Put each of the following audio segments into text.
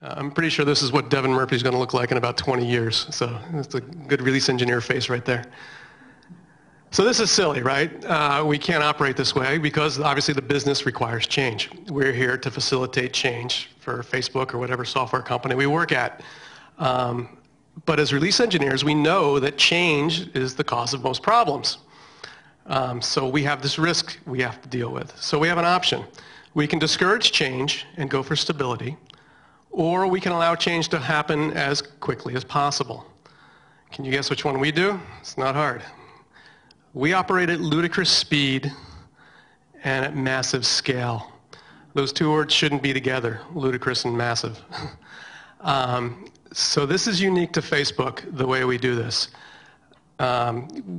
I'm pretty sure this is what Devin Murphy is going to look like in about 20 years. So that's a good release engineer face right there. So this is silly, right? We can't operate this way because obviously the business requires change. We're here to facilitate change for Facebook or whatever software company we work at. But as release engineers, we know that change is the cause of most problems. So we have this risk we have to deal with. So we have an option. We can discourage change and go for stability, or we can allow change to happen as quickly as possible. Can you guess which one we do? It's not hard. We operate at ludicrous speed and at massive scale. Those two words shouldn't be together, ludicrous and massive. So this is unique to Facebook, the way we do this.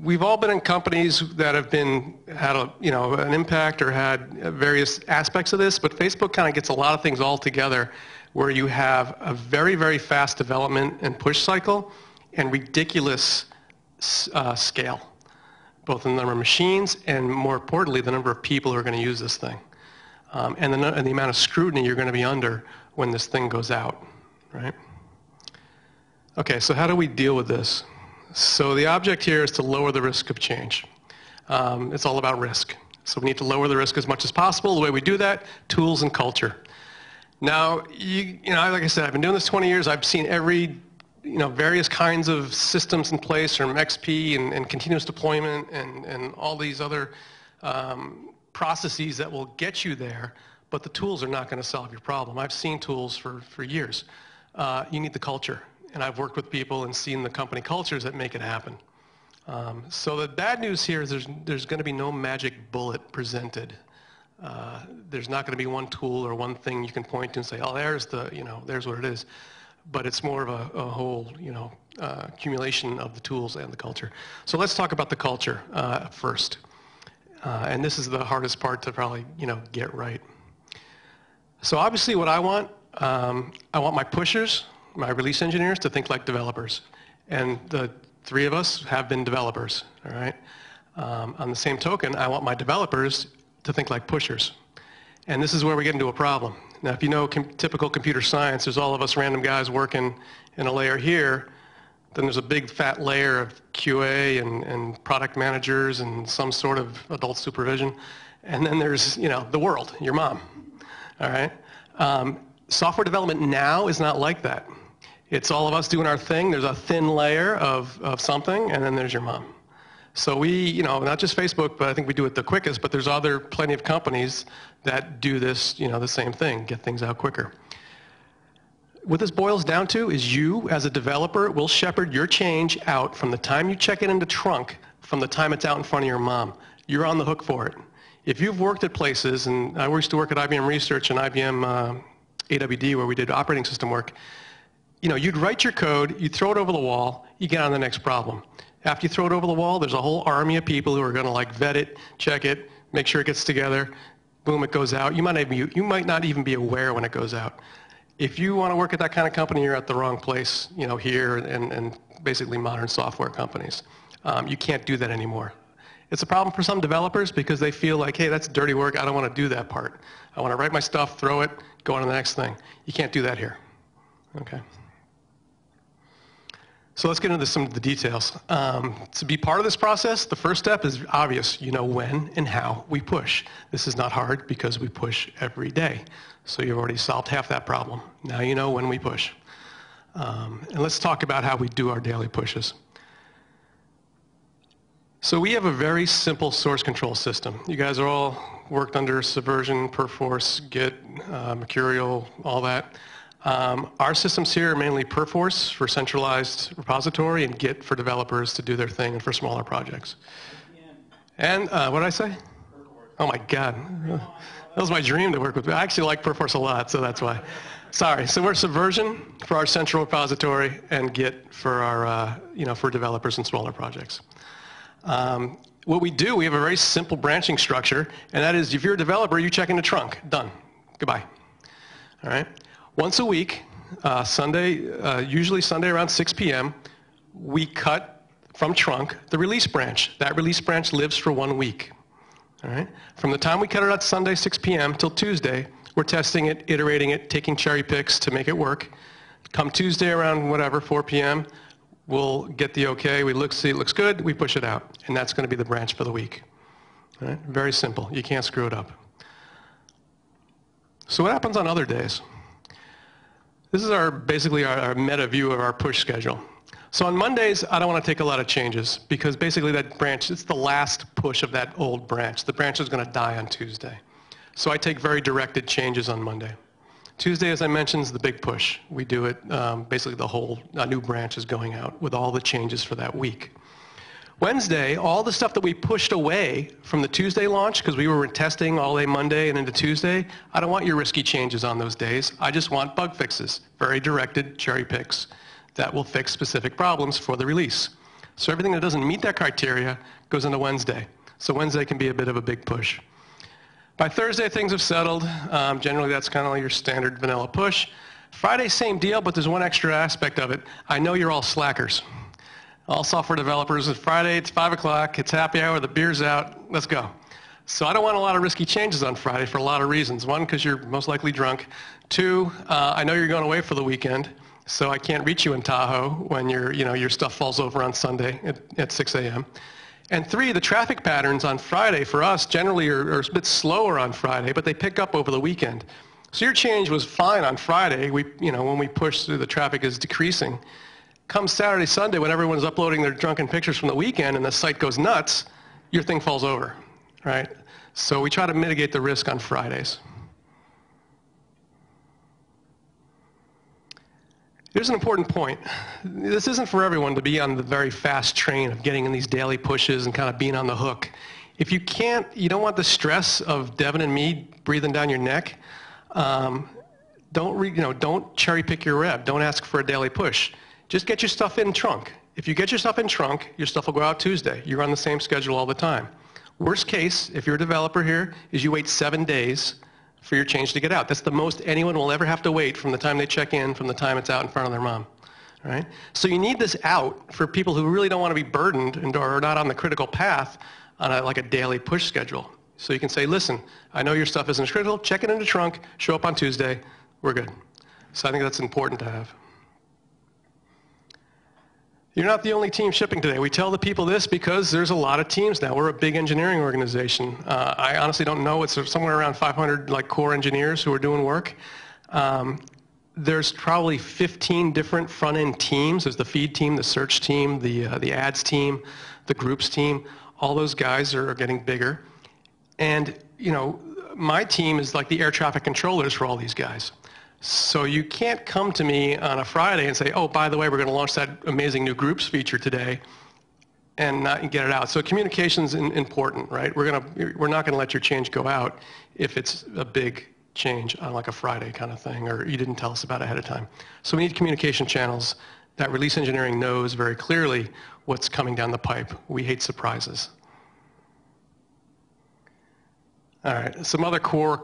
We've all been in companies that have had an impact or had various aspects of this, but Facebook kind of gets a lot of things all together where you have a very, very fast development and push cycle and ridiculous scale, both in the number of machines and, more importantly, the number of people who are going to use this thing, and the amount of scrutiny you're going to be under when this thing goes out, right? Okay, so how do we deal with this? So the object here is to lower the risk of change. It's all about risk. So we need to lower the risk as much as possible. The way we do that, tools and culture. Now, like I said, I've been doing this 20 years. I've seen various kinds of systems in place from XP and continuous deployment and all these other processes that will get you there, but the tools are not going to solve your problem. I've seen tools for years. You need the culture. And I've worked with people and seen the company cultures that make it happen. So the bad news here is there's going to be no magic bullet presented. There's not going to be one tool or one thing you can point to and say, oh, there's what it is. But it's more of a whole, accumulation of the tools and the culture. So let's talk about the culture first. And this is the hardest part to probably, get right. So obviously what I want my pushers, my release engineers, to think like developers. And the three of us have been developers, all right? On the same token, I want my developers to think like pushers. And this is where we get into a problem. Now, if you know typical computer science, there's all of us random guys working in a layer here. Then there's a big fat layer of QA and product managers and some sort of adult supervision. And then there's, the world, your mom, all right? Software development now is not like that. It's all of us doing our thing. There's a thin layer of something, and then there's your mom. So we, not just Facebook, but I think we do it the quickest, but there's plenty of companies that do this, the same thing, get things out quicker. What this boils down to is you, as a developer, will shepherd your change out from the time you check it into trunk, from the time it's out in front of your mom. You're on the hook for it. If you've worked at places, and I used to work at IBM Research and IBM AWD, where we did operating system work, you'd write your code, you'd throw it over the wall, you get on the next problem. After you throw it over the wall, there's a whole army of people who are going to vet it, check it, make sure it gets together. Boom, it goes out. You might not even be aware when it goes out. If you want to work at that kind of company, you're at the wrong place, here and basically modern software companies. You can't do that anymore. It's a problem for some developers because they feel like, hey, that's dirty work. I don't want to do that part. I want to write my stuff, throw it, go on to the next thing. You can't do that here. Okay. So let's get into some of the details. To be part of this process, the first step is obvious. You know when and how we push. This is not hard because we push every day. So you've already solved half that problem. Now you know when we push. And let's talk about how we do our daily pushes. So we have a very simple source control system. You guys are all worked under Subversion, Perforce, Git, Mercurial, all that. Our systems here are mainly Perforce for centralized repository and Git for developers to do their thing and for smaller projects. And what did I say? Oh my God. That was my dream to work with. I actually like Perforce a lot, so that's why. Sorry. So we're Subversion for our central repository and Git for our, for developers and smaller projects. What we do, we have a very simple branching structure, and that is if you're a developer, you check in the trunk. Done. Goodbye. All right? Once a week, usually Sunday around 6 p.m., we cut from trunk the release branch. That release branch lives for 1 week. All right? From the time we cut it out Sunday, 6 p.m. till Tuesday, We're testing it, iterating it, taking cherry picks to make it work. Come Tuesday around whatever, 4 p.m., we'll get the okay, we look, see it looks good, we push it out. And that's going to be the branch for the week. All right? Very simple. You can't screw it up. So what happens on other days? This is basically our meta view of our push schedule. So on Mondays, I don't want to take a lot of changes because basically that branch, it's the last push of that old branch. The branch is going to die on Tuesday. So I take very directed changes on Monday. Tuesday, as I mentioned, is the big push. We do it, basically the whole new branch is going out with all the changes for that week. Wednesday, all the stuff that we pushed away from the Tuesday launch, because we were testing all day Monday and into Tuesday, I don't want your risky changes on those days. I just want bug fixes, very directed cherry picks that will fix specific problems for the release. So everything that doesn't meet that criteria goes into Wednesday. So Wednesday can be a bit of a big push. By Thursday, things have settled. Generally, that's kind of like your standard vanilla push. Friday, same deal, but there's one extra aspect of it. I know you're all slackers. All software developers, it's Friday, it's 5 o'clock, it's happy hour, the beer's out, let's go. So I don't want a lot of risky changes on Friday for a lot of reasons. One, because you're most likely drunk. Two, I know you're going away for the weekend, so I can't reach you in Tahoe when your stuff falls over on Sunday at 6 a.m. And three, the traffic patterns on Friday for us generally are a bit slower on Friday, but they pick up over the weekend. So your change was fine on Friday. When we push through, the traffic is decreasing. Come Saturday, Sunday, when everyone's uploading their drunken pictures from the weekend and the site goes nuts, your thing falls over, right? So we try to mitigate the risk on Fridays. Here's an important point. This isn't for everyone to be on the very fast train of getting in these daily pushes and kind of being on the hook. If you don't want the stress of Devin and me breathing down your neck, don't cherry pick your rev. Don't ask for a daily push. Just get your stuff in trunk. If you get your stuff in trunk, your stuff will go out Tuesday. You're on the same schedule all the time. Worst case, if you're a developer here, is you wait 7 days for your change to get out. That's the most anyone will ever have to wait from the time they check in, from the time it's out in front of their mom. Right? So you need this out for people who really don't want to be burdened and are not on the critical path on like a daily push schedule. So you can say, listen, I know your stuff isn't critical, check it in the trunk, show up on Tuesday, we're good. So I think that's important to have. You're not the only team shipping today. We tell the people this because there's a lot of teams now. We're a big engineering organization. I honestly don't know. It's somewhere around 500 core engineers who are doing work. There's probably 15 different front-end teams. There's the feed team, the search team, the ads team, the groups team. All those guys are getting bigger. And, my team is like the air traffic controllers for all these guys. So you can't come to me on a Friday and say, oh, by the way, we're going to launch that amazing new groups feature today and not get it out. So communication's important, right? We're not going to let your change go out if it's a big change on like a Friday kind of thing, or you didn't tell us about it ahead of time. So we need communication channels that release engineering knows very clearly what's coming down the pipe. We hate surprises. All right, some other core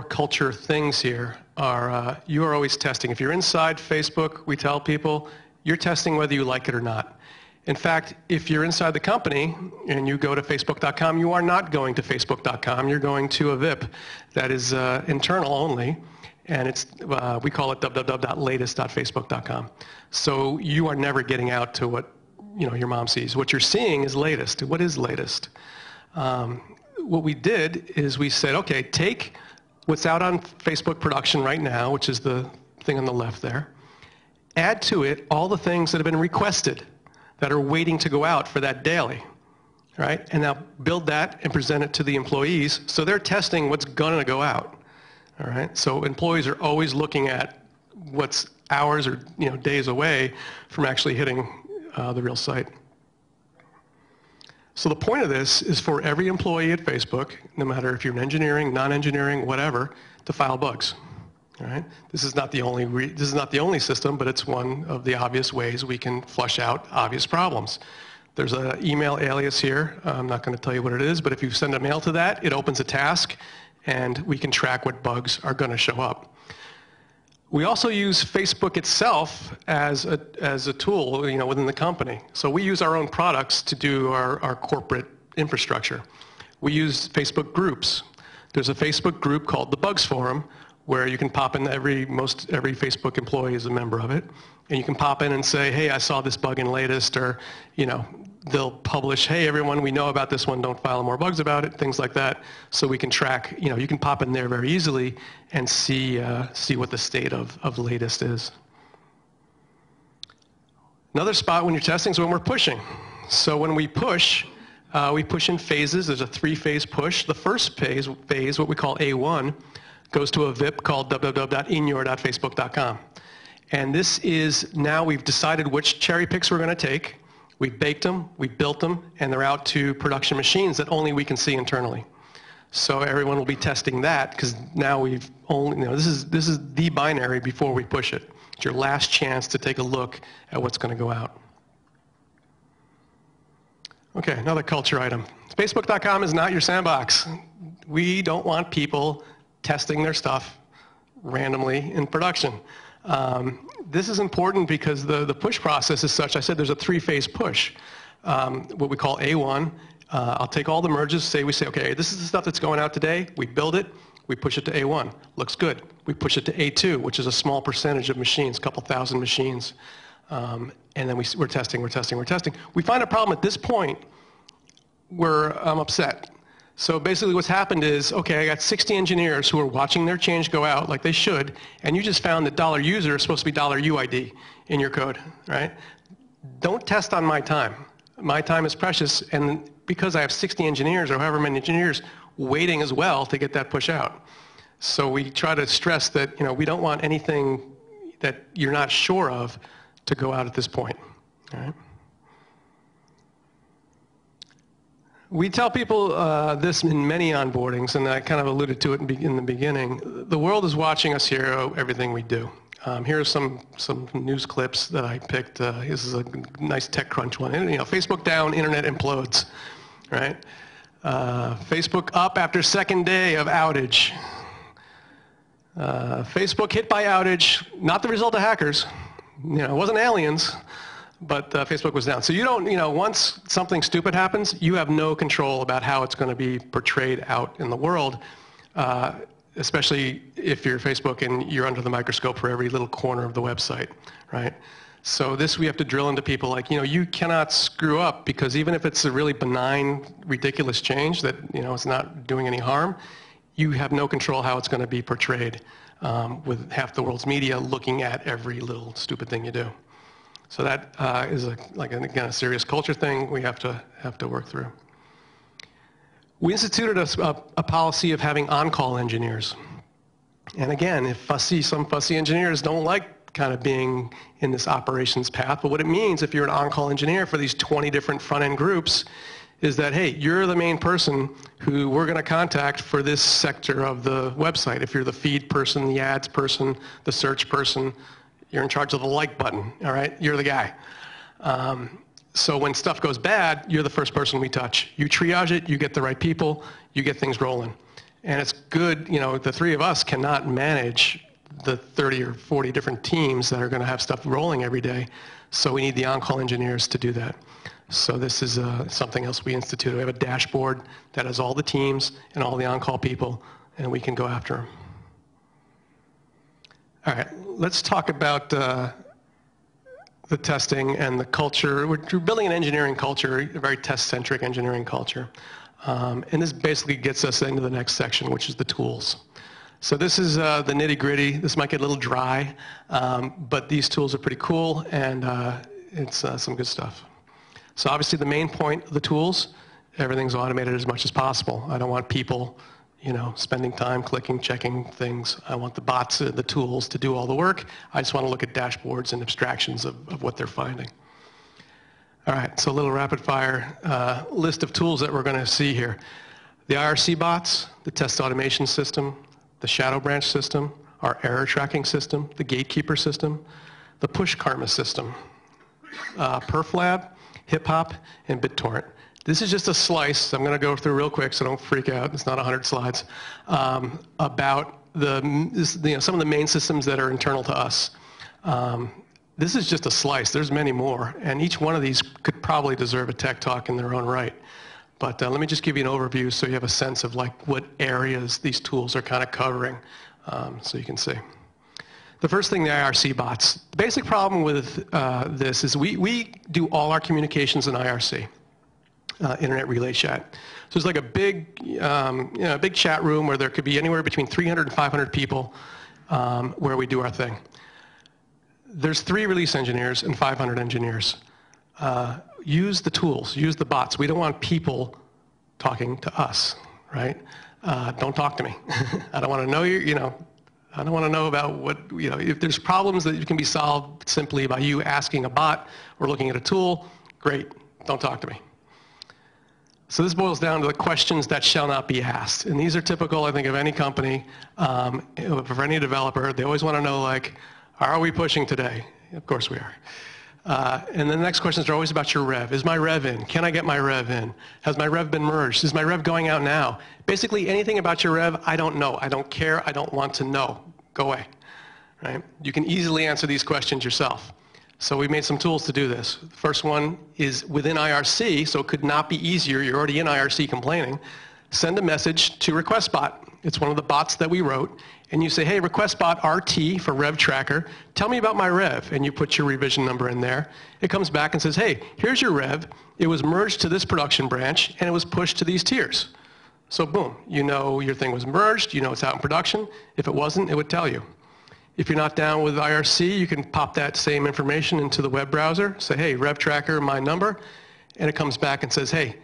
culture things here are you are always testing. If you're inside Facebook, we tell people, you're testing whether you like it or not. In fact, if you're inside the company and you go to facebook.com, you are not going to facebook.com. You're going to a VIP that is internal only, and it's we call it www.latest.facebook.com. So you are never getting out to what your mom sees. What you're seeing is latest. What is latest? What we did is we said, okay, take what's out on Facebook production right now, which is the thing on the left there, add to it all the things that have been requested that are waiting to go out for that daily, right? And now build that and present it to the employees so they're testing what's going to go out, all right? So employees are always looking at what's hours or days away from actually hitting the real site. So the point of this is for every employee at Facebook, no matter if you're in engineering, non-engineering, whatever, to file bugs. All right? This is not the only system, but it's one of the obvious ways we can flush out obvious problems. There's an email alias here. I'm not going to tell you what it is, but if you send a mail to that, it opens a task, and we can track what bugs are going to show up. We also use Facebook itself as a tool, within the company. So we use our own products to do our corporate infrastructure. We use Facebook groups There's a Facebook group called the Bugs Forum, where you can pop in. Every Facebook employee is a member of it, and you can pop in and say, hey, I saw this bug in latest, or they'll publish, hey, everyone, we know about this one, don't file more bugs about it, things like that, so we can track. You can pop in there very easily and see what the state of latest is. Another spot when you're testing is when we're pushing. So when we push in phases. There's a 3-phase push. The first phase, what we call A1, goes to a VIP called www.inyour.facebook.com. And this is, now we've decided which cherry picks we're going to take. We've baked them, we've built them, and they're out to production machines that only we can see internally. So everyone will be testing that, because now we've only, this is the binary before we push it. It's your last chance to take a look at what's going to go out. Okay, another culture item. Facebook.com is not your sandbox. We don't want people testing their stuff randomly in production. This is important because the push process is such. I said there's a 3-phase push. What we call A1. I'll take all the merges. We say, okay, this is the stuff that's going out today. We build it. We push it to A1. Looks good. We push it to A2, which is a small percentage of machines, a couple thousand machines. And then we're testing. We find a problem at this point where I'm upset. So basically what's happened is, okay, I got 60 engineers who are watching their change go out like they should, and you just found that $user is supposed to be $UID in your code, right? Don't test on my time. My time is precious, and because I have 60 engineers or however many engineers waiting as well to get that push out. So we try to stress that, we don't want anything that you're not sure of to go out at this point, all right? We tell people this in many onboardings, and I kind of alluded to it in the beginning. The world is watching us here, everything we do. Here are some news clips that I picked. This is a nice TechCrunch one. Facebook down, internet implodes, right? Facebook up after second day of outage. Facebook hit by outage, not the result of hackers. It wasn't aliens. But Facebook was down. So you don't, once something stupid happens, you have no control about how it's going to be portrayed out in the world, especially if you're Facebook and you're under the microscope for every little corner of the website, right? So this we have to drill into people like, you cannot screw up, because even if it's a really benign, ridiculous change that, it's not doing any harm, you have no control how it's going to be portrayed with half the world's media looking at every little stupid thing you do. So that is again, a serious culture thing we have to work through. We instituted a policy of having on-call engineers. And again, if some fussy engineers don't like kind of being in this operations path, but what it means if you're an on-call engineer for these 20 different front-end groups is that, hey, you're the main person who we're going to contact for this sector of the website. If you're the feed person, the ads person, the search person, you're in charge of the like button, all right? You're the guy. So when stuff goes bad, you're the first person we touch. You triage it, you get the right people, you get things rolling. And it's good, the three of us cannot manage the 30 or 40 different teams that are going to have stuff rolling every day. So we need the on-call engineers to do that. So this is something else we instituted. We have a dashboard that has all the teams and all the on-call people, and we can go after them. All right, let's talk about the testing and the culture. We're building an engineering culture, a very test-centric engineering culture. And this basically gets us into the next section, which is the tools. So this is the nitty-gritty. This might get a little dry, but these tools are pretty cool, and it's some good stuff. So obviously the main point of the tools, everything's automated as much as possible. I don't want people spending time clicking, checking things. I want the bots, the tools to do all the work. I just want to look at dashboards and abstractions of what they're finding. All right, so a little rapid fire list of tools that we're going to see here. The IRC bots, the test automation system, the shadow branch system, our error tracking system, the gatekeeper system, the push karma system, PerfLab, HipHop, and BitTorrent. This is just a slice, I'm going to go through real quick so don't freak out, it's not 100 slides, about some of the main systems that are internal to us. This is just a slice, there's many more, and each one of these could probably deserve a tech talk in their own right. But let me just give you an overview so you have a sense of like what areas these tools are kind of covering, so you can see. The first thing, the IRC bots. The basic problem with this is we do all our communications in IRC, Internet Relay Chat. So it's like a big, big chat room where there could be anywhere between 300 and 500 people where we do our thing. There's 3 release engineers and 500 engineers. Use the tools, use the bots. We don't want people talking to us, right? Don't talk to me. I don't want to know I don't want to know about what, if there's problems that can be solved simply by you asking a bot or looking at a tool, great, don't talk to me. So this boils down to the questions that shall not be asked. And these are typical, I think, of any company, for any developer. They always want to know, like, are we pushing today? Of course we are. And the next questions are always about your rev. Is my rev in? Can I get my rev in? Has my rev been merged? Is my rev going out now? Basically anything about your rev, I don't know. I don't care. I don't want to know. Go away. Right? You can easily answer these questions yourself. So we made some tools to do this. The first one is within IRC, so it could not be easier. You're already in IRC complaining. Send a message to RequestBot. It's one of the bots that we wrote. And you say, hey, RequestBot RT for rev tracker, tell me about my rev. And you put your revision number in there. It comes back and says, hey, here's your rev. It was merged to this production branch, and it was pushed to these tiers. So boom, you know your thing was merged. You know it's out in production. If it wasn't, it would tell you. If you're not down with IRC, you can pop that same information into the web browser. Say, hey, rev tracker, my number. And it comes back and says, hey,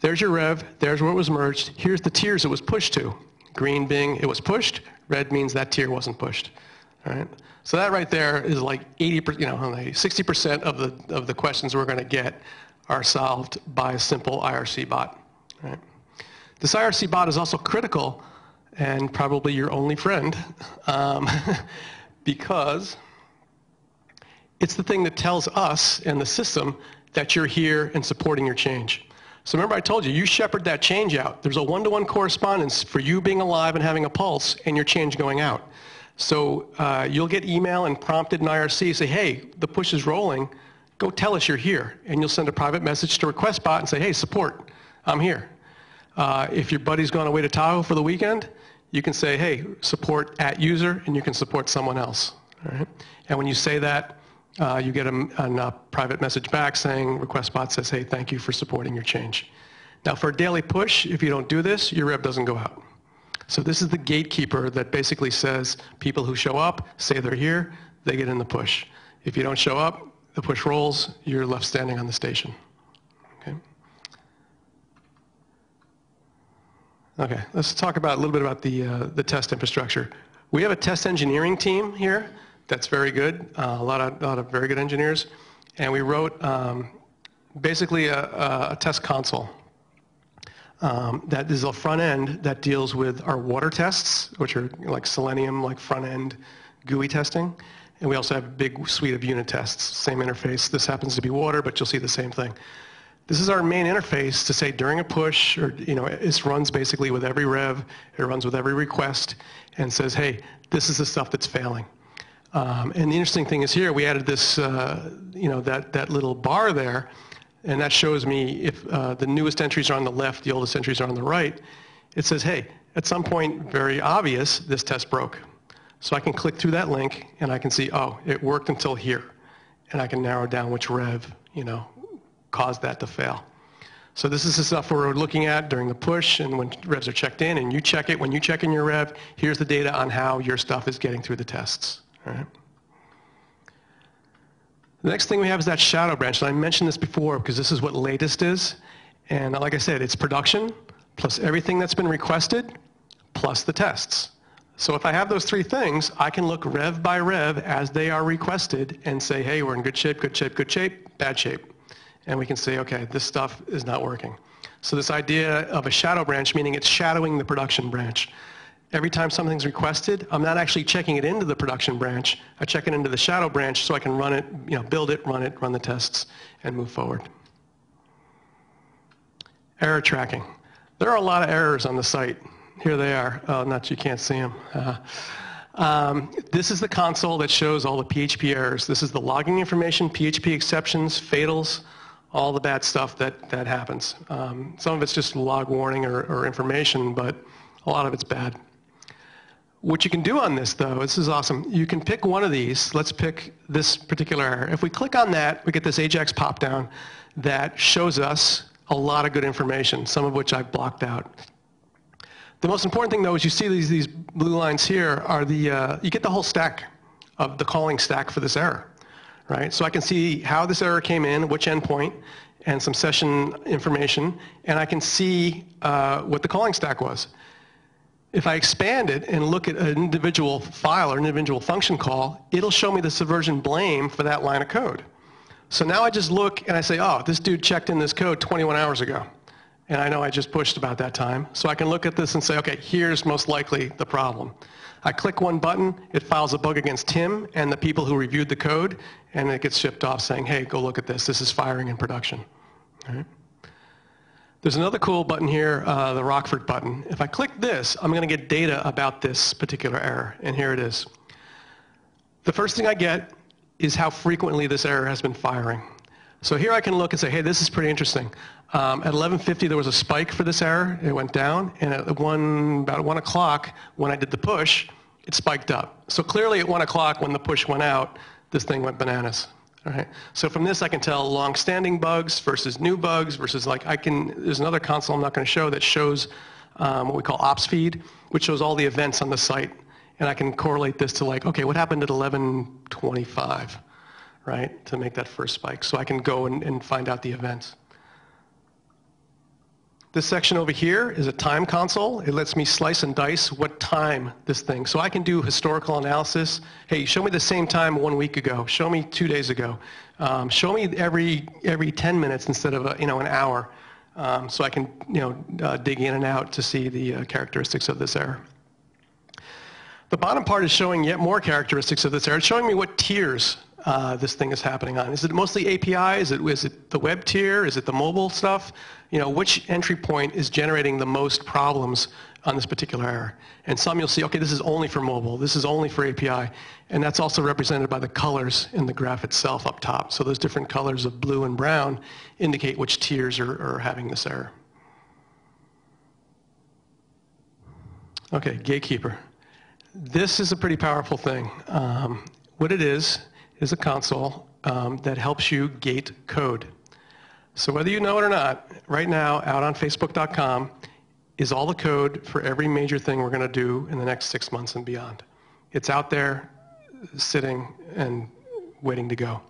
there's your rev. There's where it was merged. Here's the tiers it was pushed to. Green being it was pushed. Red means that tier wasn't pushed. All right? So that right there is like 60% of the questions we're going to get are solved by a simple IRC bot. Right? This IRC bot is also critical and probably your only friend because it's the thing that tells us and the system that you're here and supporting your change. So remember I told you, you shepherd that change out. There's a one-to-one correspondence for you being alive and having a pulse and your change going out. So you'll get email and prompted in IRC, say, hey, the push is rolling, go tell us you're here. And you'll send a private message to RequestBot and say, hey, support, I'm here. If your buddy's gone away to Tahoe for the weekend, you can say, hey, support @user, and you can support someone else. All right? And when you say that, you get a private message back saying, RequestBot says, hey, thank you for supporting your change. Now for a daily push, if you don't do this, your rev doesn't go out. So this is the gatekeeper that basically says people who show up, say they're here, they get in the push. If you don't show up, the push rolls, you're left standing on the station. Okay, okay, let's talk about a little bit about the test infrastructure. We have a test engineering team here. That's very good, a lot of very good engineers. And we wrote basically a test console that is a front end that deals with our water tests, which are like Selenium, like front end GUI testing. And we also have a big suite of unit tests, same interface. This happens to be water, but you'll see the same thing. This is our main interface to say during a push, or it runs basically with every rev, it runs with every request, and says, hey, this is the stuff that's failing. And the interesting thing is here, we added this, that little bar there, and that shows me if the newest entries are on the left, the oldest entries are on the right. It says, hey, at some point, very obvious, this test broke. So I can click through that link, and I can see, oh, it worked until here. And I can narrow down which rev, caused that to fail. So this is the stuff we're looking at during the push, and when revs are checked in, and you check it, when you check in your rev, here's the data on how your stuff is getting through the tests. All right. The next thing we have is that shadow branch, and I mentioned this before because this is what latest is. And like I said, it's production plus everything that's been requested plus the tests. So if I have those 3 things, I can look rev by rev as they are requested and say, hey, we're in good shape, good shape, good shape, bad shape. And we can say, okay, this stuff is not working. So this idea of a shadow branch, meaning it's shadowing the production branch. Every time something's requested, I'm not actually checking it into the production branch. I check it into the shadow branch so I can run it, build it, run the tests, and move forward. Error tracking. There are a lot of errors on the site. Here they are. Oh, you can't see them. This is the console that shows all the PHP errors. This is the logging information, PHP exceptions, fatals, all the bad stuff that happens. Some of it's just log warning or information, but a lot of it's bad. What you can do on this, though, this is awesome. You can pick one of these. Let's pick this particular error. If we click on that, we get this Ajax pop-down that shows us a lot of good information, some of which I've blocked out. The most important thing, though, is you see these blue lines here are you get the whole stack of the calling stack for this error, right? So I can see how this error came in, which endpoint, and some session information, and I can see what the calling stack was. If I expand it and look at an individual file or an individual function call, it'll show me the subversion blame for that line of code. So now I just look and I say, oh, this dude checked in this code 21 hours ago. And I know I just pushed about that time. So I can look at this and say, okay, here's most likely the problem. I click one button, it files a bug against him and the people who reviewed the code, and it gets shipped off saying, hey, go look at this. This is firing in production. All right. There's another cool button here, the Rockford button. If I click this, I'm going to get data about this particular error, and here it is. The first thing I get is how frequently this error has been firing. So here I can look and say, hey, this is pretty interesting. At 11:50, there was a spike for this error. It went down, and at about 1 o'clock, when I did the push, it spiked up. So clearly at 1 o'clock, when the push went out, this thing went bananas. All right. So from this, I can tell long-standing bugs versus new bugs versus there's another console I'm not going to show that shows what we call ops feed, which shows all the events on the site. And I can correlate this to okay, what happened at 11:25, right, to make that first spike. So I can go and find out the events. This section over here is a time console. It lets me slice and dice what time this thing. So I can do historical analysis. Hey, show me the same time 1 week ago. Show me 2 days ago. Show me every 10 minutes instead of an hour. So I can dig in and out to see the characteristics of this error. The bottom part is showing yet more characteristics of this error. It's showing me what tiers this thing is happening on. Is it mostly API? Is it the web tier? Is it the mobile stuff? Which entry point is generating the most problems on this particular error? And some you'll see, okay, this is only for mobile. This is only for API. And that's also represented by the colors in the graph itself up top. So those different colors of blue and brown indicate which tiers are having this error. Okay, gatekeeper. This is a pretty powerful thing. What it is a console that helps you gate code. So whether you know it or not, right now out on Facebook.com is all the code for every major thing we're going to do in the next 6 months and beyond. It's out there sitting and waiting to go.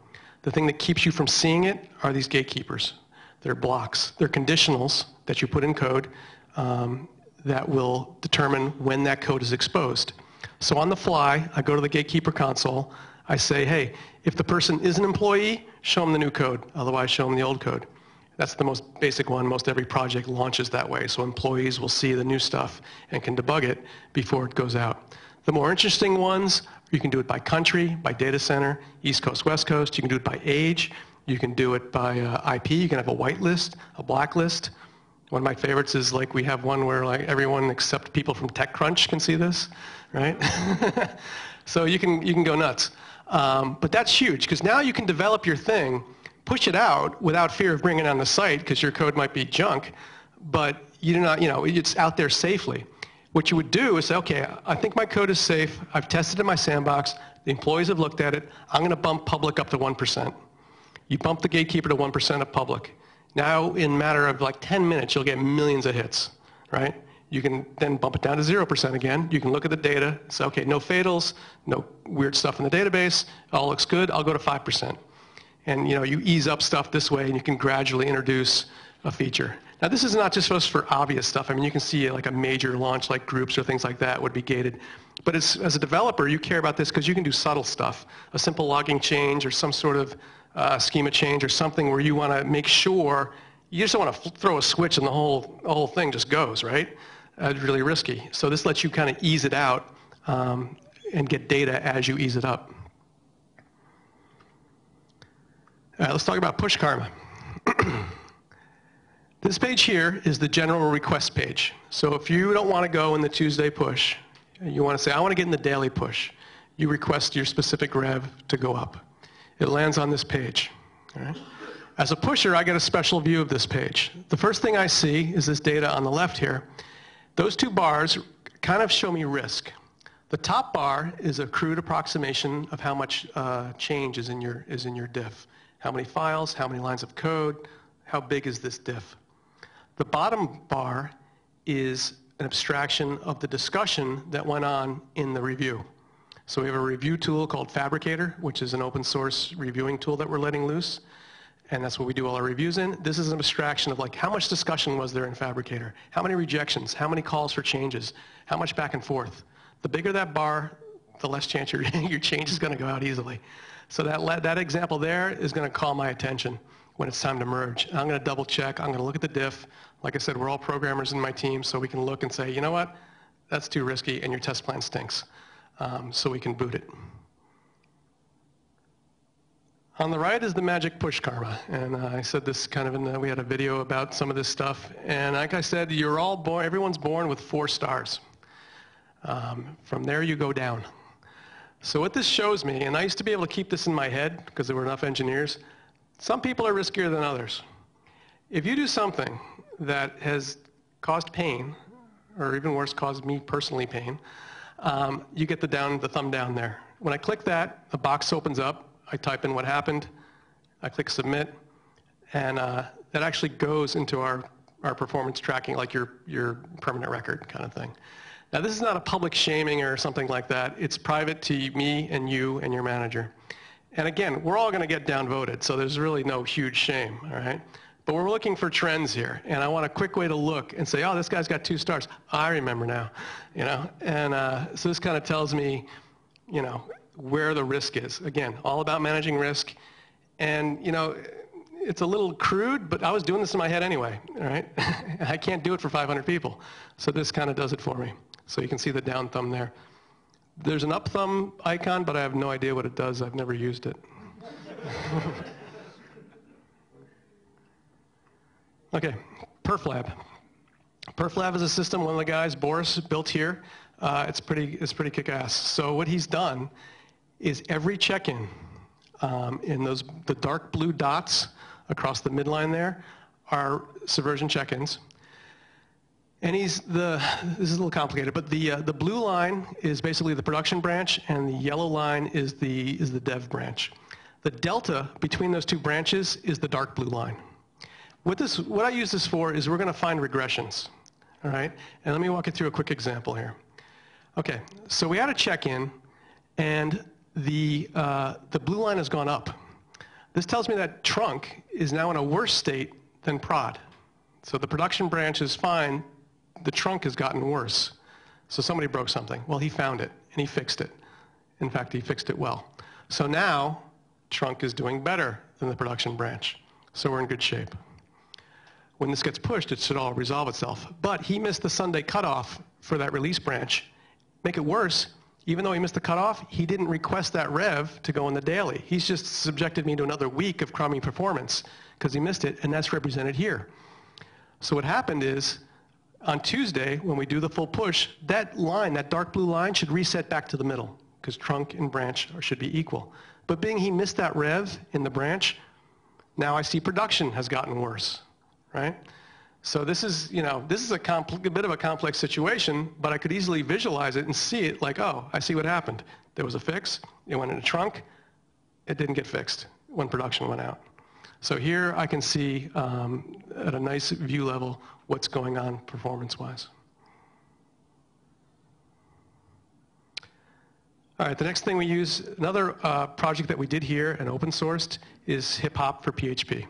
The thing that keeps you from seeing it are these gatekeepers. They're blocks. They're conditionals that you put in code that will determine when that code is exposed. So on the fly, I go to the gatekeeper console. I say, hey, if the person is an employee, show them the new code. Otherwise, show them the old code. That's the most basic one. Most every project launches that way. So employees will see the new stuff and can debug it before it goes out. The more interesting ones, you can do it by country, by data center, East Coast, West Coast. You can do it by age. You can do it by IP. You can have a whitelist, a blacklist. One of my favorites is we have one where everyone except people from TechCrunch can see this, right? So you can go nuts. But that's huge because now you can develop your thing, push it out without fear of bringing it on the site because your code might be junk, but you do not, it's out there safely. What you would do is say, okay, I think my code is safe. I've tested it in my sandbox. The employees have looked at it. I'm going to bump public up to 1%. You bump the gatekeeper to 1% of public. Now, in a matter of 10 minutes, you'll get millions of hits, right? You can then bump it down to 0% again. You can look at the data, say, okay, no fatals, no weird stuff in the database, all looks good, I'll go to 5%. And you ease up stuff this way and you can gradually introduce a feature. Now this is not just for obvious stuff. I mean, you can see a major launch like groups or things like that would be gated. But as a developer, you care about this because you can do subtle stuff. A simple logging change or some sort of schema change or something where you want to make sure, you just don't want to throw a switch and the whole thing just goes, right? Really risky. So this lets you kind of ease it out and get data as you ease it up. All right, let's talk about push karma. This page here is the general request page. So if you don't want to go in the Tuesday push, you want to say, I want to get in the daily push, you request your specific rev to go up. It lands on this page. All right? As a pusher, I get a special view of this page. The first thing I see is this data on the left here. Those two bars kind of show me risk. The top bar is a crude approximation of how much change is in your diff. How many files, how many lines of code, how big is this diff. The bottom bar is an abstraction of the discussion that went on in the review. So we have a review tool called Fabricator, which is an open source reviewing tool that we're letting loose. And that's what we do all our reviews in. This is an abstraction of like how much discussion was there in Fabricator? How many rejections? How many calls for changes? How much back and forth? The bigger that bar, the less chance your change is going to go out easily. So that example there is going to call my attention when it's time to merge. I'm going to double check. I'm going to look at the diff. Like I said, we're all programmers in my team, so we can look and say, you know what? That's too risky, and your test plan stinks. So we can boot it. On the right is the magic push karma, and I said this kind of we had a video about some of this stuff, and like I said, you're all born, everyone's born with 4 stars. From there you go down. So what this shows me, and I used to be able to keep this in my head because there were enough engineers, some people are riskier than others. If you do something that has caused pain, or even worse, caused me personally pain, you get the thumb down there. When I click that, a box opens up. I type in what happened, I click submit, and that actually goes into our performance tracking, like your permanent record kind of thing. Now this is not a public shaming or something like that. It's private to me and you and your manager. And again, we're all going to get downvoted, so there's really no huge shame, all right? But we're looking for trends here, and I want a quick way to look and say, oh, this guy's got 2 stars. I remember now, you know? And so this kind of tells me, you know, where the risk is. Again, all about managing risk. And, you know, it's a little crude, but I was doing this in my head anyway, all right? I can't do it for 500 people. So this kind of does it for me. So you can see the down thumb there. There's an up thumb icon, but I have no idea what it does. I've never used it. Okay, PerfLab. PerfLab is a system one of the guys, Boris, built here. It's pretty kick-ass. So what he's done is every check-in in the dark blue dots across the midline there are subversion check-ins. And this is a little complicated, but the blue line is basically the production branch, and the yellow line is the dev branch. The delta between those 2 branches is the dark blue line. What I use this for is we're going to find regressions, all right? And let me walk you through a quick example here. Okay, so we had a check-in, and the blue line has gone up. This tells me that trunk is now in a worse state than prod. So the production branch is fine, the trunk has gotten worse. So somebody broke something. Well, he found it, and he fixed it. In fact, he fixed it well. So now, trunk is doing better than the production branch. So we're in good shape. When this gets pushed, it should all resolve itself. But he missed the Sunday cutoff for that release branch. Make it worse, even though he missed the cutoff, he didn't request that rev to go in the daily. He's just subjected me to another week of crummy performance because he missed it, and that's represented here. So what happened is, on Tuesday, when we do the full push, that line, that dark blue line, should reset back to the middle because trunk and branch should be equal. But being he missed that rev in the branch, now I see production has gotten worse, right? So this is, you know, this is a bit of a complex situation, but I could easily visualize it and see it like, oh, I see what happened. There was a fix, it went in a trunk, it didn't get fixed when production went out. So here I can see at a nice view level what's going on performance-wise. All right, the next thing we use, another project that we did here and open sourced is Hip Hop for PHP.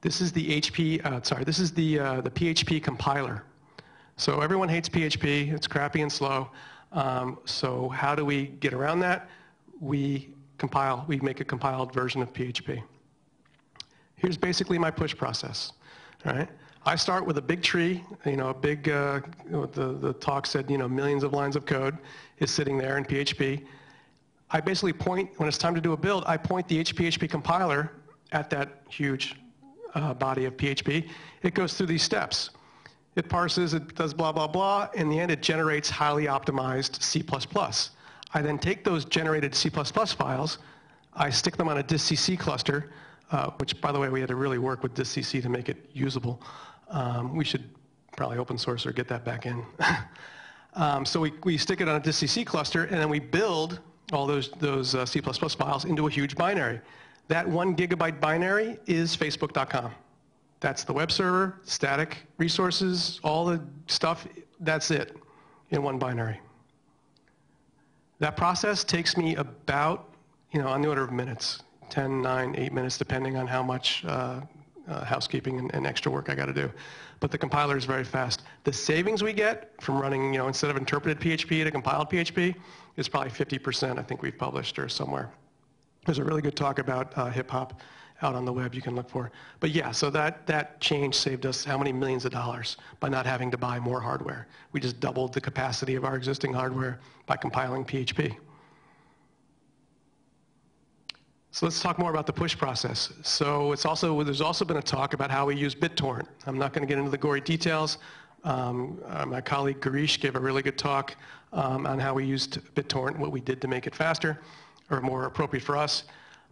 This is the the PHP compiler. So everyone hates PHP, it's crappy and slow. So how do we get around that? We make a compiled version of PHP. Here's basically my push process, all right? I start with a big tree, you know, a big, the talk said, you know, millions of lines of code is sitting there in PHP. I basically point, when it's time to do a build, I point the PHP compiler at that huge body of PHP. It goes through these steps. It parses, it does blah, blah, blah. In the end, it generates highly optimized C++. I then take those generated C++ files, I stick them on a distcc cluster, which, by the way, we had to really work with DistCC to make it usable. We should probably open source or get that back in. So we stick it on a DistCC cluster, and then we build all those C++ files into a huge binary. That 1 gigabyte binary is facebook.com. That's the web server, static resources, all the stuff, that's it in one binary. That process takes me about, on the order of minutes, 10, 9, 8 minutes, depending on how much housekeeping and extra work I got to do. But the compiler is very fast. The savings we get from running, instead of interpreted PHP to compiled PHP is probably 50%, I think we've published or somewhere. There's a really good talk about hip-hop out on the web you can look for. But yeah, so that change saved us how many millions of dollars by not having to buy more hardware. We just doubled the capacity of our existing hardware by compiling PHP. So let's talk more about the push process. So there's also been a talk about how we use BitTorrent. I'm not going to get into the gory details. My colleague Garish gave a really good talk on how we used BitTorrent, what we did to make it faster or more appropriate for us.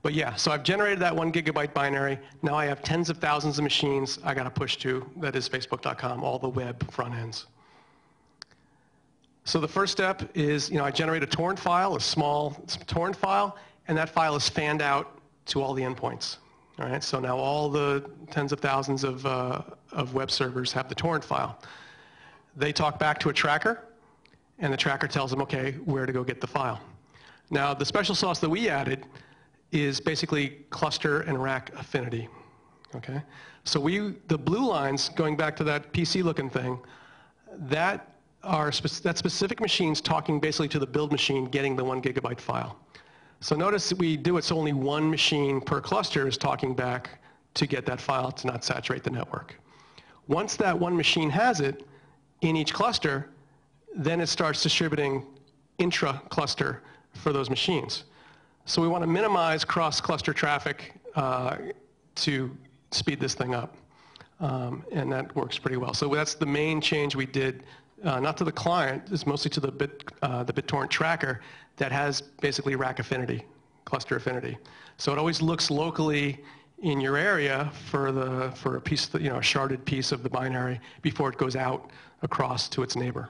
But yeah, so I've generated that 1 gigabyte binary. Now I have tens of thousands of machines I got to push to. That is facebook.com, all the web front ends. So the first step is, I generate a torrent file, a small torrent file, and that file is fanned out to all the endpoints. All right, so now all the tens of thousands of web servers have the torrent file. They talk back to a tracker, and the tracker tells them, okay, where to go get the file. Now, the special sauce that we added is basically cluster and rack affinity. Okay, so the blue lines, going back to that PC-looking thing, that's specific machines talking basically to the build machine getting the 1 gigabyte file. So notice that we do it so only one machine per cluster is talking back to get that file to not saturate the network. Once that one machine has it in each cluster, then it starts distributing intra-cluster for those machines. So we want to minimize cross-cluster traffic to speed this thing up. And that works pretty well. So that's the main change we did, not to the client, it's mostly to the BitTorrent tracker that has basically rack affinity, cluster affinity. So it always looks locally in your area for a piece, a sharded piece of the binary before it goes out across to its neighbor.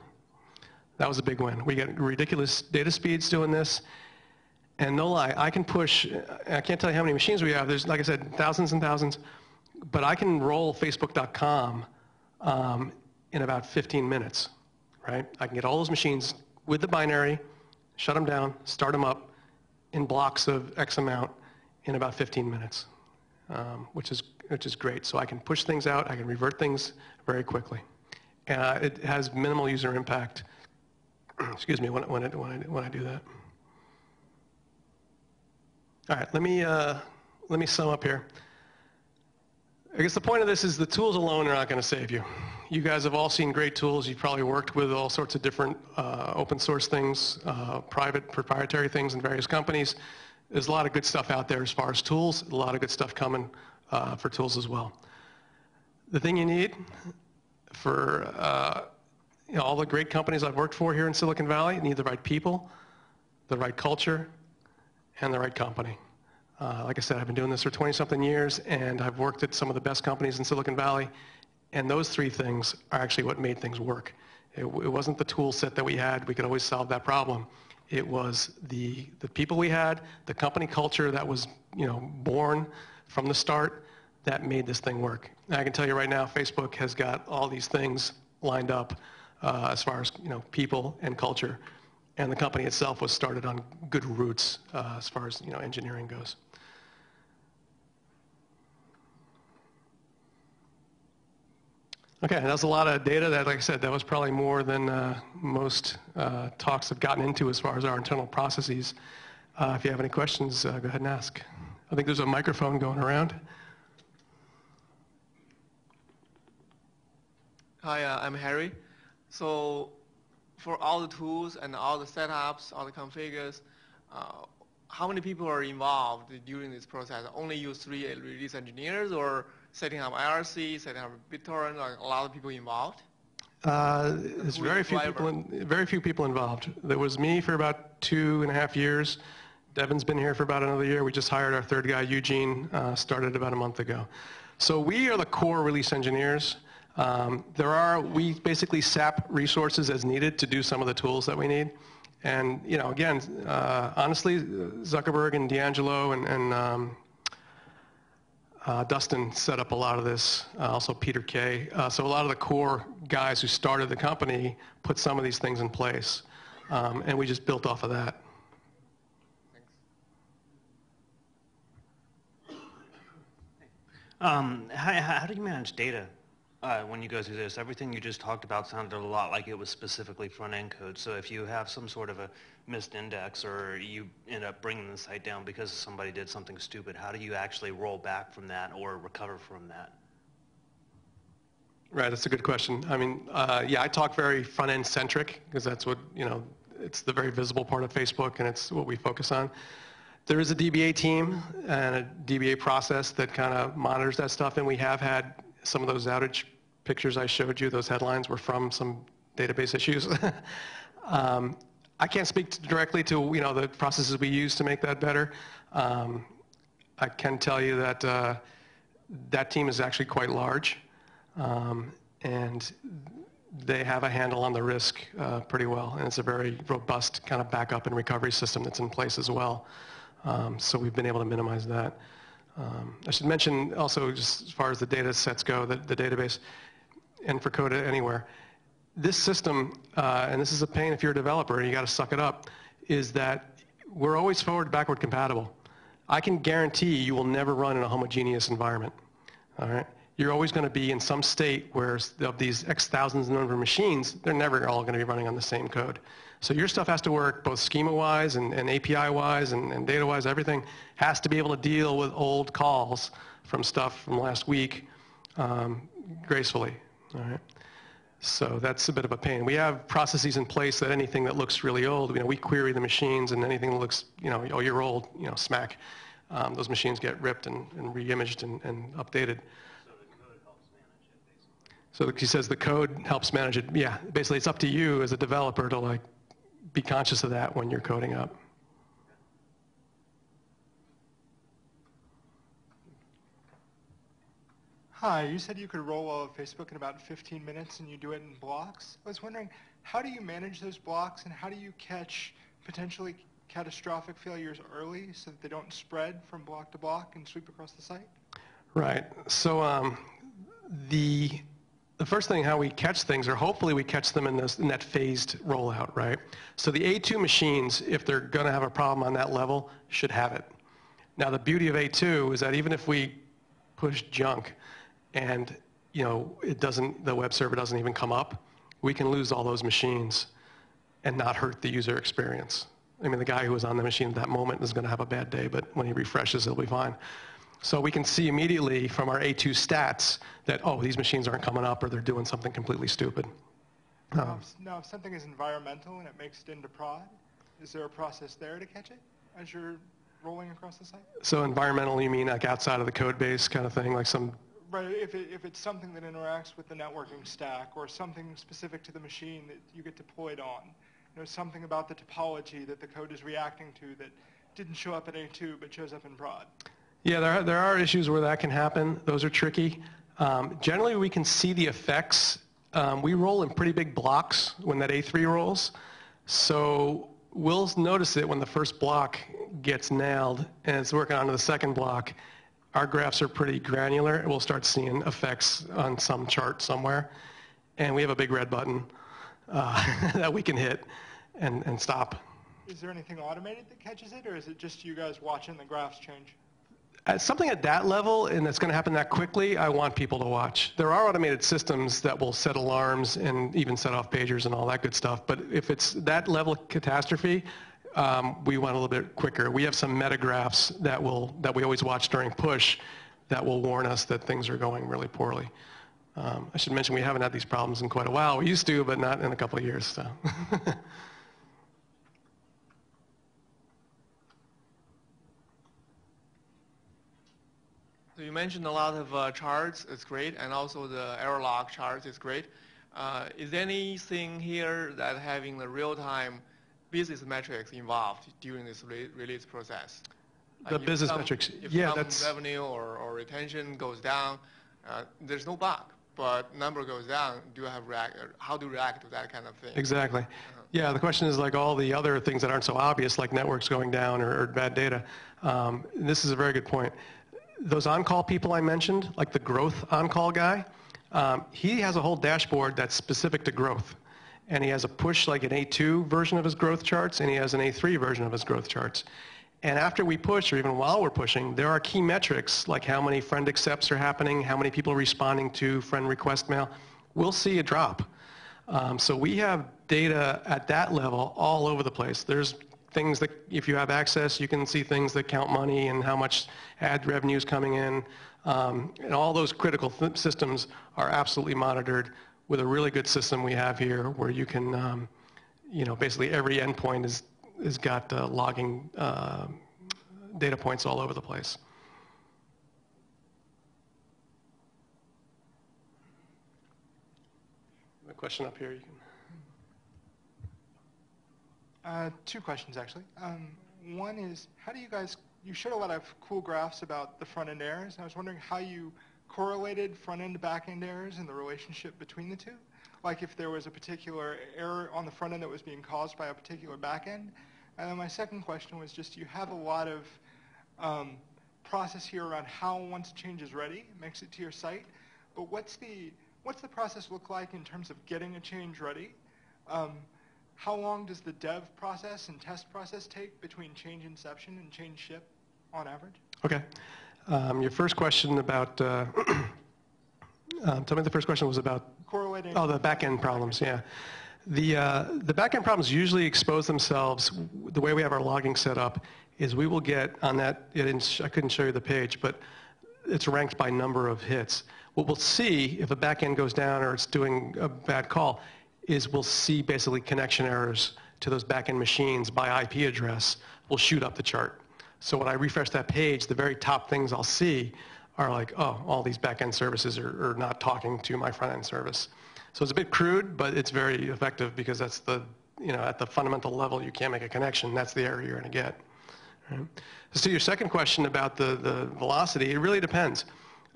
That was a big win. We get ridiculous data speeds doing this. And no lie, I can push, I can't tell you how many machines we have. There's, like I said, thousands and thousands. But I can roll facebook.com in about 15 minutes, right? I can get all those machines with the binary, shut them down, start them up in blocks of X amount in about 15 minutes, which is great. So I can push things out, I can revert things very quickly. It has minimal user impact, excuse me, when I do that. All right, let me sum up here. I guess the point of this is the tools alone are not going to save you. You guys have all seen great tools. You've probably worked with all sorts of different open source things, private, proprietary things in various companies. There's a lot of good stuff out there as far as tools, a lot of good stuff coming for tools as well. The thing you need for all the great companies I've worked for here in Silicon Valley, you need the right people, the right culture, and the right company. Like I said, I've been doing this for 20-something years, and I've worked at some of the best companies in Silicon Valley, and those three things are actually what made things work. It wasn't the tool set that we had. We could always solve that problem. It was the people we had, the company culture that was born from the start that made this thing work. And I can tell you right now, Facebook has got all these things lined up as far as people and culture. And the company itself was started on good roots as far as engineering goes. Okay, that's a lot of data that, like I said, that was probably more than most talks have gotten into as far as our internal processes. If you have any questions, go ahead and ask. I think there's a microphone going around. Hi, I'm Harry. So for all the tools and all the setups, all the configures, how many people are involved during this process? Only you three release engineers, or setting up IRC, setting up BitTorrent, like a lot of people involved? There's very few people involved. There was me for about 2.5 years Devin's been here for about another year. We just hired our third guy, Eugene, started about a month ago. So we are the core release engineers. We basically sap resources as needed to do some of the tools that we need. And, you know, again, honestly, Zuckerberg and D'Angelo and Dustin set up a lot of this, also Peter Kay. So a lot of the core guys who started the company put some of these things in place. And we just built off of that. How do you manage data when you go through this? Everything you just talked about sounded a lot like it was specifically front-end code. So if you have some sort of a missed index or you end up bringing the site down because somebody did something stupid, how do you actually roll back from that or recover from that? Right, that's a good question. I mean, yeah, I talk very front-end centric because that's what, you know, it's the very visible part of Facebook and it's what we focus on. There is a DBA team and a DBA process that kind of monitors that stuff, and we have had some of those outage pictures I showed you, those headlines were from some database issues. I can't speak directly to, you know, the processes we use to make that better. I can tell you that that team is actually quite large, and they have a handle on the risk pretty well, and it's a very robust kind of backup and recovery system that's in place as well. So we've been able to minimize that. I should mention also, just as far as the data sets go, the database, and for Code Anywhere, this system, and this is a pain if you're a developer and you got to suck it up, is that we're always forward-backward compatible. I can guarantee you will never run in a homogeneous environment. All right? You're always going to be in some state where of these X thousands number of machines, they're never all going to be running on the same code. So your stuff has to work both schema-wise and API-wise and data-wise. Everything has to be able to deal with old calls from stuff from last week gracefully. All right? So that's a bit of a pain. We have processes in place that anything that looks really old, you know, we query the machines, and anything that looks, you know, oh, you're old, you know, smack. Those machines get ripped and re-imaged and updated. So he says the code helps manage it. Yeah, basically it's up to you as a developer to like be conscious of that when you're coding up. Hi, you said you could roll all of Facebook in about 15 minutes and you do it in blocks. I was wondering, how do you manage those blocks and how do you catch potentially catastrophic failures early so that they don't spread from block to block and sweep across the site? Right. So the first thing, how we catch things, or hopefully we catch them in that phased rollout, right? So the A2 machines, if they're going to have a problem on that level, should have it. Now the beauty of A2 is that even if we push junk and, you know, the web server doesn't even come up, we can lose all those machines and not hurt the user experience. I mean, the guy who was on the machine at that moment is going to have a bad day, but when he refreshes, he'll be fine. So we can see immediately from our A2 stats that, oh, these machines aren't coming up or they're doing something completely stupid. Now, if something is environmental and it makes it into prod, is there a process there to catch it as you're rolling across the site? So environmental, you mean like outside of the code base kind of thing, like some... Right, if it's something that interacts with the networking stack or something specific to the machine that you get deployed on, you know, something about the topology that the code is reacting to that didn't show up at A2 but shows up in prod. Yeah, there are issues where that can happen. Those are tricky. Generally, we can see the effects. We roll in pretty big blocks when that A3 rolls. So we'll notice it when the first block gets nailed and it's working onto the second block. Our graphs are pretty granular, and we'll start seeing effects on some chart somewhere. And we have a big red button that we can hit and stop. Is there anything automated that catches it, or is it just you guys watching the graphs change? Something at that level, and that's going to happen that quickly, I want people to watch. There are automated systems that will set alarms and even set off pagers and all that good stuff. But if it's that level of catastrophe, we want a little bit quicker. We have some metagraphs that we always watch during push that will warn us that things are going really poorly. I should mention we haven't had these problems in quite a while. We used to, but not in a couple of years. So. So you mentioned a lot of charts, it's great, and also the error log charts is great. Is there anything here that having the real-time business metrics involved during this release process? The Like business metrics, if yeah, some that's revenue or retention goes down, there's no bug, but number goes down. Do you have how do you react to that kind of thing? exactly. Yeah, the question is like all the other things that aren't so obvious, like networks going down or bad data. This is a very good point. Those on-call people I mentioned, like the growth on-call guy, he has a whole dashboard that's specific to growth. And he has a push, like an A2 version of his growth charts, and he has an A3 version of his growth charts. And after we push, or even while we're pushing, there are key metrics, like how many friend accepts are happening, how many people are responding to friend request mail. We'll see a drop. So we have data at that level all over the place. There's things that, if you have access, you can see things that count money and how much ad revenue is coming in. And all those critical systems are absolutely monitored with a really good system we have here where you can, basically every endpoint is got logging data points all over the place. A question up here. You can. Two questions, actually. One is, how do you guys, you showed a lot of cool graphs about the front-end errors. I was wondering how you correlated front-end to back-end errors and the relationship between the two. Like if there was a particular error on the front end that was being caused by a particular back-end. And then my second question was just, you have a lot of process here around how once a change is ready, it makes it to your site. But what's the process look like in terms of getting a change ready? How long does the dev process and test process take between change inception and change ship on average? Okay. Your first question about, tell me the first question was about. Correlating. Oh, the back-end problems, yeah. The back-end problems usually expose themselves. The way we have our logging set up is we will get on that, I couldn't show you the page, but it's ranked by number of hits. What we'll see if a back-end goes down or it's doing a bad call is we'll see basically connection errors to those back-end machines by IP address will shoot up the chart. So when I refresh that page, the very top things I'll see are like, oh, all these back-end services are not talking to my front-end service. So it's a bit crude, but it's very effective because that's the, at the fundamental level, you can't make a connection. That's the error you're going to get. Right? So to your second question about the velocity, it really depends.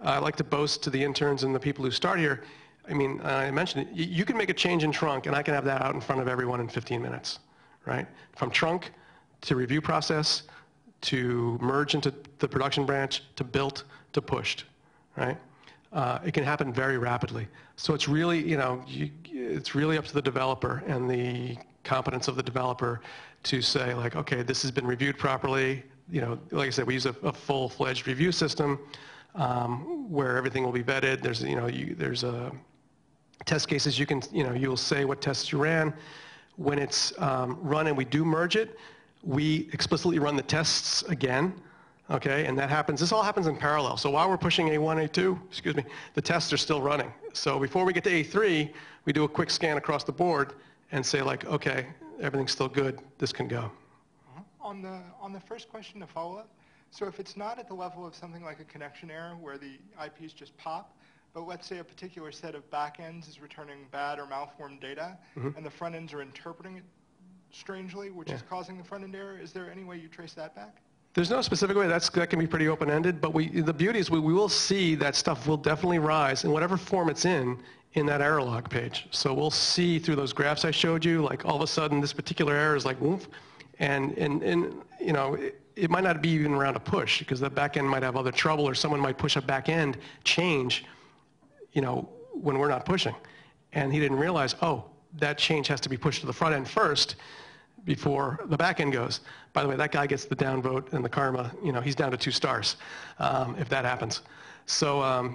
I like to boast to the interns and the people who start here. I mean, I mentioned it. You can make a change in trunk, and I can have that out in front of everyone in 15 minutes, right? From trunk to review process to merge into the production branch to built to pushed, right? It can happen very rapidly. So it's really, it's really up to the developer and the competence of the developer to say, like, okay, this has been reviewed properly. Like I said, we use a full-fledged review system where everything will be vetted. There's, there's test cases. You can, you'll say what tests you ran. When it's run and we do merge it, we explicitly run the tests again. Okay, and that happens, this all happens in parallel. So while we're pushing A1, A2, the tests are still running. So before we get to A3, we do a quick scan across the board and say like, okay, everything's still good, this can go. On the first question to follow up, so if it's not at the level of something like a connection error where the IPs just pop, but let's say a particular set of backends is returning bad or malformed data, and the front ends are interpreting it strangely, which is causing the front end error, is there any way you trace that back? There's no specific way. That can be pretty open-ended, but the beauty is we will see that stuff will definitely rise in whatever form it's in that error log page. So we'll see through those graphs I showed you, like all of a sudden this particular error is like, woof, and it might not be even around a push because the back end might have other trouble or someone might push a back end change, when we're not pushing. And he didn't realize, oh, that change has to be pushed to the front end first before the back end goes. By the way, that guy gets the downvote and the karma, he's down to 2 stars if that happens. So I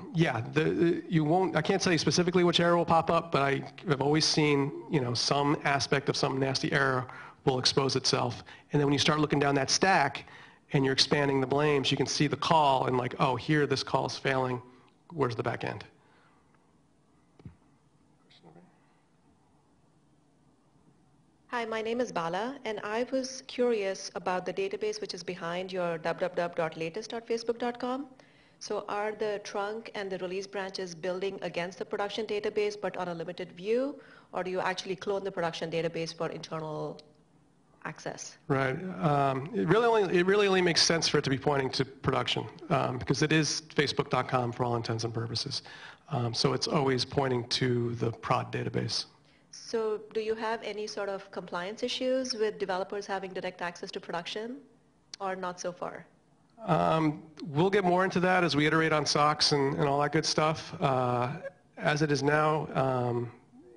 can't tell you specifically which error will pop up, but I've always seen, some aspect of some nasty error will expose itself. And then when you start looking down that stack and you're expanding the blames, you can see the call and like, oh, here this call is failing. Where's the back end? Hi, my name is Bala, and I was curious about the database which is behind your www.latest.facebook.com. So are the trunk and the release branches building against the production database but on a limited view, or do you actually clone the production database for internal access? Right. It really only makes sense for it to be pointing to production because it is Facebook.com for all intents and purposes. So it's always pointing to the prod database. So do you have any sort of compliance issues with developers having direct access to production, or not so far? We'll get more into that as we iterate on SOX and all that good stuff. As it is now,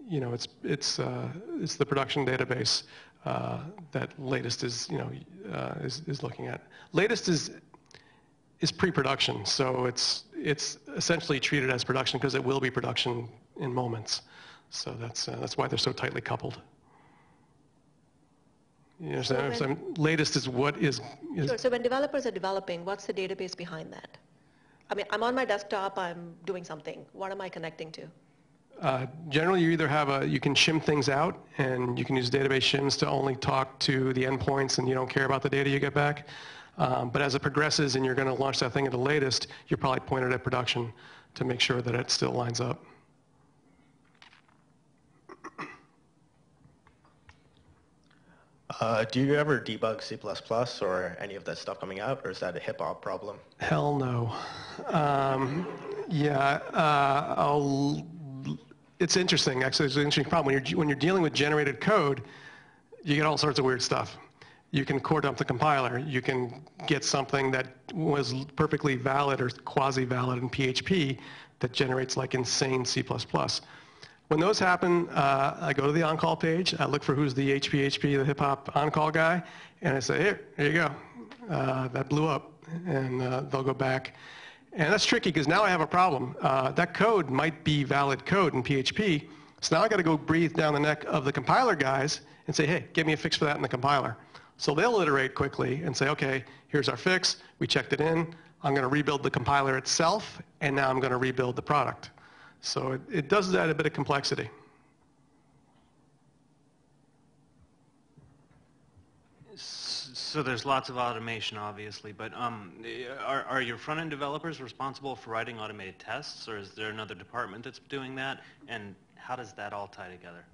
you know, it's the production database that Latest is, you know, is looking at. Latest is pre-production, so it's essentially treated as production because it will be production in moments. So that's why they're so tightly coupled. You understand? So Latest is what is. Sure. So when developers are developing, what's the database behind that? I mean, I'm on my desktop, I'm doing something. What am I connecting to? Generally, you either have you can shim things out, and you can use database shims to only talk to the endpoints, and you don't care about the data you get back. But as it progresses, and you're going to launch that thing into Latest, you're probably pointed at production to make sure that it still lines up. Do you ever debug C++ or any of that stuff coming out, or is that a hip-hop problem? Hell no. It's interesting. Actually, it's an interesting problem. When you're dealing with generated code, you get all sorts of weird stuff. You can core dump the compiler. You can get something that was perfectly valid or quasi-valid in PHP that generates like insane C++. When those happen, I go to the on-call page, I look for who's the HPHP, the hip-hop on-call guy, and I say, here you go. That blew up. And they'll go back. And that's tricky because now I have a problem. That code might be valid code in PHP, so now I got to go breathe down the neck of the compiler guys and say, hey, give me a fix for that in the compiler. So they'll iterate quickly and say, okay, here's our fix. We checked it in. I'm going to rebuild the compiler itself, and now I'm going to rebuild the product. So it does add a bit of complexity. So there's lots of automation, obviously, but are your front-end developers responsible for writing automated tests, or is there another department that's doing that? And how does that all tie together?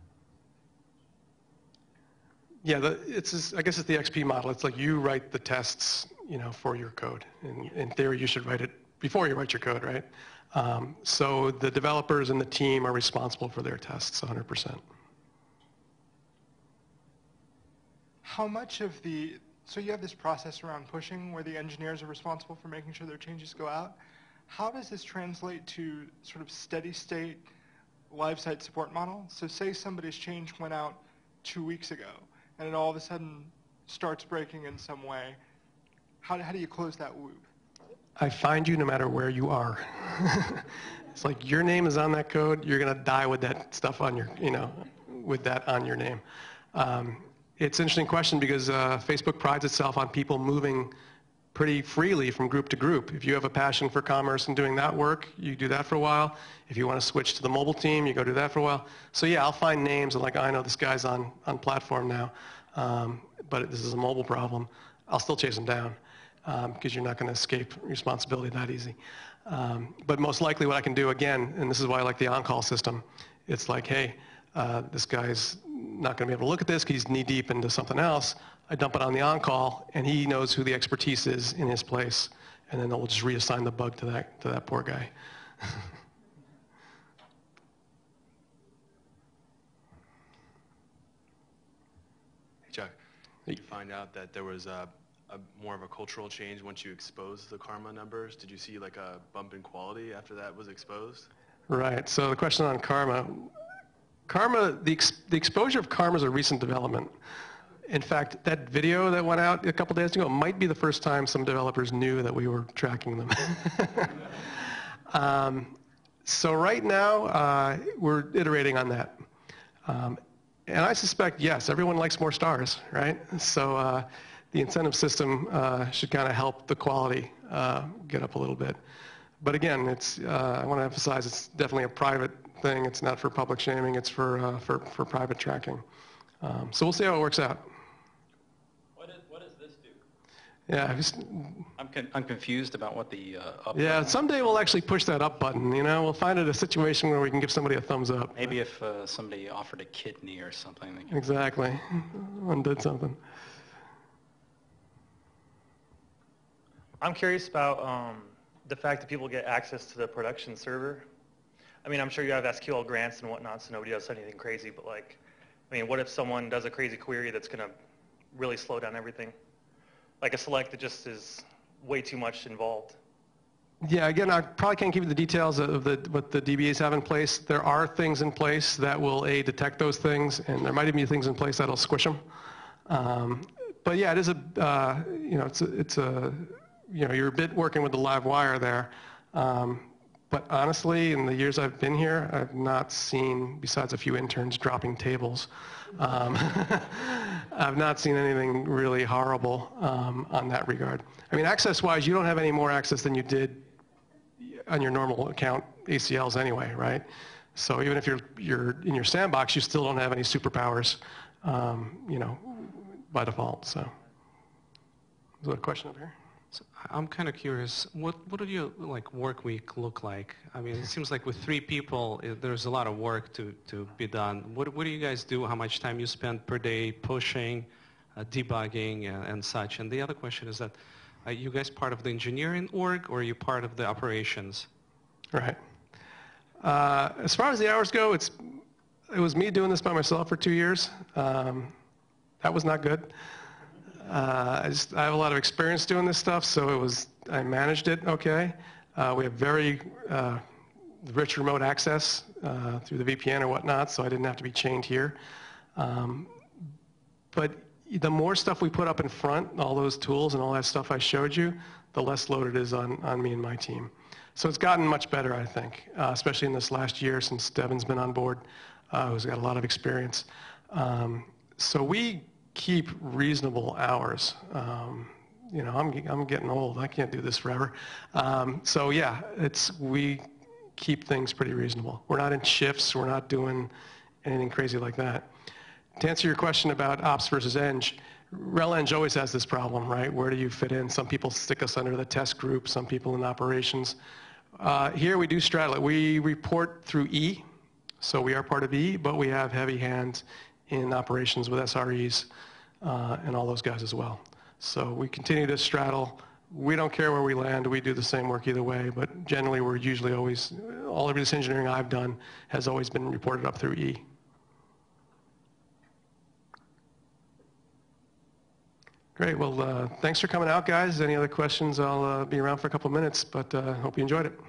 Yeah, I guess it's the XP model. It's like you write the tests, you know, for your code. In theory, you should write it before you write your code, right? So the developers and the team are responsible for their tests 100%. How much of so you have this process around pushing where the engineers are responsible for making sure their changes go out. How does this translate to sort of steady state live site support model? So say somebody's change went out 2 weeks ago and it all of a sudden starts breaking in some way. How do you close that loop? I find you no matter where you are. It's like your name is on that code, you're going to die with that stuff on your, you know, with that on your name. It's an interesting question because Facebook prides itself on people moving pretty freely from group to group. If you have a passion for commerce and doing that work, you do that for a while. If you want to switch to the mobile team, you go do that for a while. So yeah, I'll find names and like, I know this guy's on platform now, but this is a mobile problem. I'll still chase them down. Because you're not going to escape responsibility that easy. But most likely what I can do, again, and this is why I like the on-call system, it's like, hey, this guy's not going to be able to look at this because he's knee-deep into something else. I dump it on the on-call, and he knows who the expertise is in his place, and then we'll just reassign the bug to that poor guy. Hey, Chuck, did you find out that there was more of a cultural change once you exposed the karma numbers? Did you see like a bump in quality after that was exposed? Right. So the question on karma, the exposure of karma is a recent development. In fact, that video that went out a couple days ago might be the first time some developers knew that we were tracking them. So right now, we're iterating on that. And I suspect, yes, everyone likes more stars, right? So the incentive system should kind of help the quality get up a little bit. But again, I want to emphasize it's definitely a private thing. It's not for public shaming. It's for private tracking. So we'll see how it works out. What does this do? Yeah, I'm confused about what the up yeah. button- Someday we'll actually push that up button. You know, we'll find it a situation where we can give somebody a thumbs up. Maybe if somebody offered a kidney or something. They could- Exactly. Undid something. I'm curious about the fact that people get access to the production server. I mean, I'm sure you have SQL grants and whatnot, so nobody does anything crazy, but like, I mean, what if someone does a crazy query that's going to really slow down everything? Like a select that just is way too much involved. Yeah, again, I probably can't give you the details of what the DBAs have in place. There are things in place that will, detect those things, and there might even be things in place that'll squish them. But yeah, it is you're a bit working with the live wire there. But honestly, in the years I've been here, I've not seen, besides a few interns dropping tables, I've not seen anything really horrible on that regard. I mean, access-wise, you don't have any more access than you did on your normal account ACLs anyway, right? So even if you're in your sandbox, you still don't have any superpowers, by default. So, is there a question up here? So I'm kind of curious, what do your work week look like? I mean, it seems like with 3 people, there's a lot of work to be done. What do you guys do? How much time you spend per day pushing, debugging, and such? And the other question is that, are you guys part of the engineering org, or are you part of the operations? Right. As far as the hours go, it was me doing this by myself for 2 years. That was not good. I have a lot of experience doing this stuff, so I managed it okay. We have very rich remote access through the VPN or whatnot, so I didn't have to be chained here. But the more stuff we put up in front, all those tools and all that stuff I showed you, the less load it is on me and my team. So it's gotten much better, I think, especially in this last year since Devin's been on board, who's got a lot of experience. So we keep reasonable hours. I'm getting old. I can't do this forever. So yeah, we keep things pretty reasonable. We're not in shifts. We're not doing anything crazy like that. To answer your question about ops versus eng, RelEng always has this problem, right? Where do you fit in? Some people stick us under the test group, some people in operations. Here we do straddle it. We report through E, so we are part of E, but we have heavy hands in operations with SREs and all those guys as well. So we continue to straddle. We don't care where we land. We do the same work either way, but generally we're usually always, all of this engineering I've done has always been reported up through E. Great. Well, thanks for coming out, guys. Any other questions? I'll be around for a couple minutes, but hope you enjoyed it.